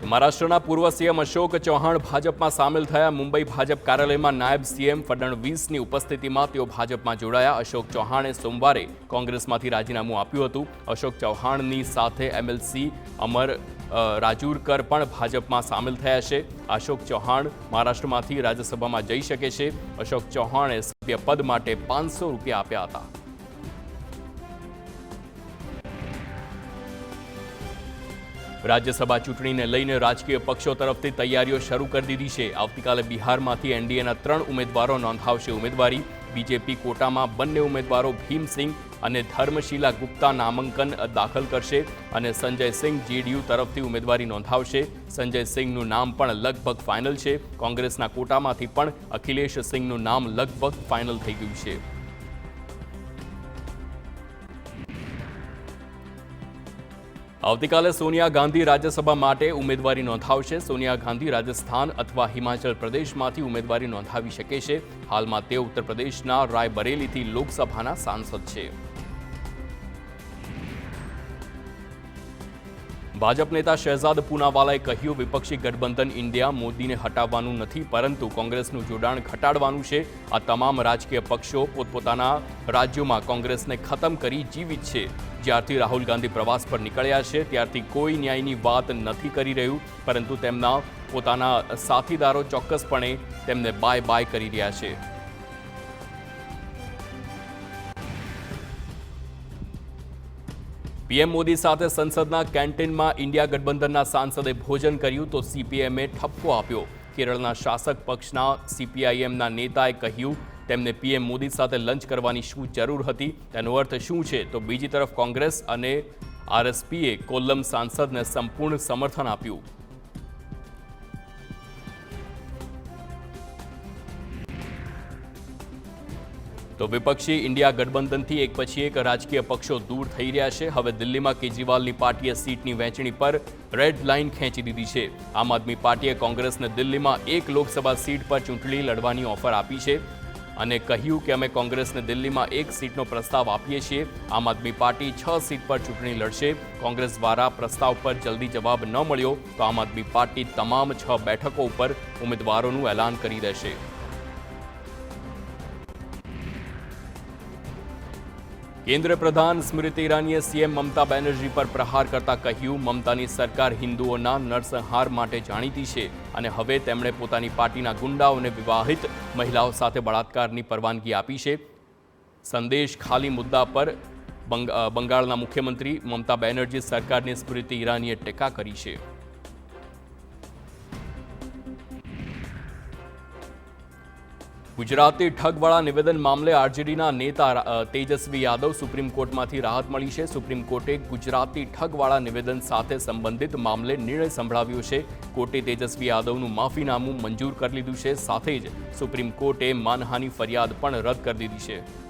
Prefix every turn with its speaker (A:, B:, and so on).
A: મહારાષ્ટ્રના પૂર્વ સીએમ અશોક ચૌહાણ ભાજપમાં સામેલ થયા. મુંબઈ ભાજપ કાર્યાલયમાં નાયબ સીએમ ફડણવીસની ઉપસ્થિતિમાં તેઓ ભાજપમાં જોડાયા. અશોક ચૌહાણે સોમવારે કોંગ્રેસમાંથી રાજીનામું આપ્યું હતું. અશોક ચૌહાણની સાથે એમએલસી અમર રાજુરકર પણ ભાજપમાં સામેલ થયા છે. અશોક ચૌહાણ મહારાષ્ટ્રમાંથી રાજ્યસભામાં જઈ શકે છે. અશોક ચૌહાણે સભ્યપદ માટે ₹500 આપ્યા હતા. રાજ્યસભા ચૂંટણીને લઈને રાજકીય પક્ષો તરફથી તૈયારીઓ શરૂ કરી દીધી છે. આવતીકાલે બિહારમાંથી એનડીએના 3 ઉમેદવારો નોંધાવશે ઉમેદવારી. બીજેપી કોટામાં બંને ઉમેદવારો ભીમસિંહ અને ધર્મશીલા ગુપ્તા નામાંકન દાખલ કરશે અને સંજય સિંહ જેડીયુ તરફથી ઉમેદવારી નોંધાવશે. સંજય સિંહનું નામ પણ લગભગ ફાઇનલ છે. કોંગ્રેસના કોટામાંથી પણ અખિલેશ સિંહનું નામ લગભગ ફાઇનલ થઈ ગયું છે. આવતીકાલે સોનિયા ગાંધી રાજ્યસભા માટે ઉમેદવારી નોંધાવશે. સોનિયા ગાંધી રાજસ્થાન અથવા હિમાચલ પ્રદેશમાંથી ઉમેદવારી નોંધાવી શકે છે. હાલમાં તેઓ ઉત્તર પ્રદેશના રાયબરેલીથી લોકસભાના સાંસદ છે. ભાજપ નેતા શહેજાદ પૂનાવાલાએ કહ્યું, વિપક્ષી ગઠબંધન ઇન્ડિયા મોદીને હટાવવાનું નથી, પરંતુ કોંગ્રેસનું જોડાણ ઘટાડવાનું છે. આ તમામ રાજકીય પક્ષો પોતપોતાના રાજ્યોમાં કોંગ્રેસને ખતમ કરી જીવિત છે. જ્યારથી રાહુલ ગાંધી પ્રવાસ પર નીકળ્યા છે ત્યારથી કોઈ ન્યાયની વાત નથી કરી રહ્યું, પરંતુ તેમના પોતાના સાથીદારો ચોક્કસપણે તેમને બાય બાય કરી રહ્યા છે. પીએમ મોદી સાથે સંસદના કેન્ટીનમાં ઇન્ડિયા ગઠબંધનના સાંસદે ભોજન કર્યું તો સીપીએમએ ઠપકો આપ્યો. કેરળના શાસક પક્ષના સીપીઆઈએમના નેતાએ કહ્યું, તેમને પીએમ મોદી સાથે લંચ કરવાની શું જરૂર હતી? તેનો અર્થ શું છે? તો બીજી તરફ કોંગ્રેસ અને આરએસપીએ કોલ્લમ સાંસદને સંપૂર્ણ સમર્થન આપ્યું. તો વિપક્ષી ઇન્ડિયા ગઠબંધનથી એક પછી એક રાજકીય પક્ષો દૂર થઈ રહ્યા છે. હવે દિલ્હીમાં કેજરીવાલની પાર્ટીએ સીટની વહેંચણી પર રેડ લાઇન ખેંચી દીધી છે. આમ આદમી પાર્ટીએ કોંગ્રેસને દિલ્હીમાં 1 લોકસભા સીટ પર ચૂંટણી લડવાની ઓફર આપી છે અને કહ્યું કે અમે કોંગ્રેસને દિલ્હીમાં 1 સીટનો પ્રસ્તાવ આપીએ છીએ. આમ આદમી પાર્ટી 6 સીટ પર ચૂંટણી લડશે. કોંગ્રેસ દ્વારા પ્રસ્તાવ પર જલ્દી જવાબ ન મળ્યો તો આમ આદમી પાર્ટી તમામ 6 બેઠકો ઉપર ઉમેદવારોનું એલાન કરી દેશે. કેન્દ્રીય પ્રધાન સ્મૃતિ ઈરાનીએ સીએમ મમતા બેનર્જી પર પ્રહાર કરતા કહ્યું, મમતાની સરકાર હિન્દુઓના નરસંહાર માટે જાણીતી છે અને હવે તેમણે પોતાની પાર્ટીના ગુંડાઓને વિવાહિત મહિલાઓ સાથે બળાત્કારની પરવાનગી આપી છે. સંદેશ ખાલી મુદ્દા પર બંગાળના મુખ્યમંત્રી મમતા બેનર્જી સરકારની સ્મૃતિ ઈરાનીએ ટીકા કરી છે. ગુજરાતી ઠગવાળા નિવેદન મામલે આરજેડીના નેતા તેજસ્વી યાદવ સુપ્રીમ કોર્ટમાંથી રાહત મળી છે. સુપ્રીમ કોર્ટે ગુજરાતી ઠગવાળા નિવેદન સાથે સંબંધિત મામલે નિર્ણય સંભળાવ્યો છે. કોર્ટે તેજસ્વી યાદવનું માફીનામું મંજૂર કરી લીધું છે. સાથે જ સુપ્રીમ કોર્ટે માનહાની ફરિયાદ પણ રદ કરી દીધી છે.